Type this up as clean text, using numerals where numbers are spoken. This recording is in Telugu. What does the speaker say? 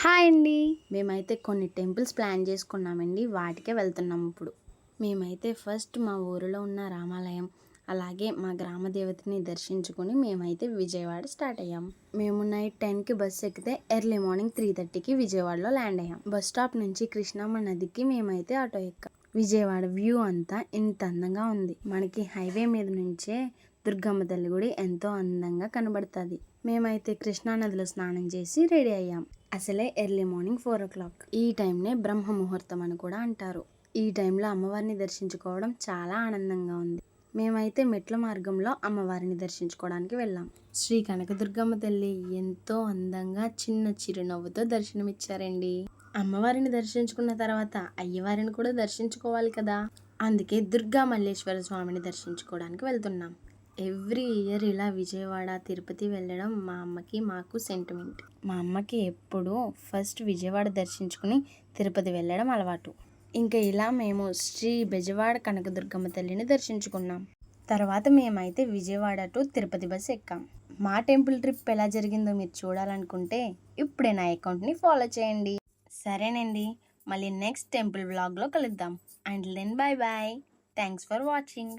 హాయ్ అండి. మేమైతే కొన్ని టెంపుల్స్ ప్లాన్ చేసుకున్నామండి. వాటికే వెళ్తున్నాం ఇప్పుడు. మేమైతే ఫస్ట్ మా ఊరిలో ఉన్న రామాలయం అలాగే మా గ్రామ దేవతని దర్శించుకుని మేమైతే విజయవాడ స్టార్ట్ అయ్యాం. మేము నైట్ 10కి బస్సు ఎక్కితే ఎర్లీ మార్నింగ్ 3:30కి విజయవాడలో ల్యాండ్ అయ్యాం. బస్ స్టాప్ నుంచి కృష్ణమ్మ నదికి మేమైతే ఆటో ఎక్కాం. విజయవాడ వ్యూ అంతా ఇంత అందంగా ఉంది. మనకి హైవే మీద నుంచే దుర్గమ్మ తల్లి గుడి ఎంతో అందంగా కనబడుతుంది. మేమైతే కృష్ణానదిలో స్నానం చేసి రెడీ అయ్యాం. అసలే ఎర్లీ మార్నింగ్ 4 o'clock. ఈ టైంనే బ్రహ్మ ముహూర్తం అని కూడా అంటారు. ఈ టైంలో అమ్మవారిని దర్శించుకోవడం చాలా ఆనందంగా ఉంది. మేమైతే మెట్ల మార్గంలో అమ్మవారిని దర్శించుకోవడానికి వెళ్ళాం. శ్రీ కనకదుర్గమ్మ తల్లి ఎంతో అందంగా చిన్న చిరునవ్వుతో దర్శనమిచ్చారండి. అమ్మవారిని దర్శించుకున్న తర్వాత అయ్యవారిని కూడా దర్శించుకోవాలి కదా, అందుకే దుర్గా మల్లేశ్వర స్వామిని దర్శించుకోవడానికి వెళ్తున్నాం. ఎవ్రీ ఇయర్ ఇలా విజయవాడ తిరుపతి వెళ్ళడం మా అమ్మకి మాకు సెంటిమెంట్. మా అమ్మకి ఎప్పుడూ ఫస్ట్ విజయవాడ దర్శించుకుని తిరుపతి వెళ్ళడం అలవాటు. ఇంకా ఇలా మేము శ్రీ బెజవాడ కనకదుర్గమ్మ తల్లిని దర్శించుకున్నాం. తర్వాత మేమైతే విజయవాడ టు తిరుపతి బస్ ఎక్కాం. మా టెంపుల్ ట్రిప్ ఎలా జరిగిందో మీరు చూడాలనుకుంటే ఇప్పుడే నా అకౌంట్ని ఫాలో చేయండి. సరేనండి, మళ్ళీ నెక్స్ట్ టెంపుల్ వ్లాగ్లో కలుద్దాం. And then bye bye. Thanks for watching.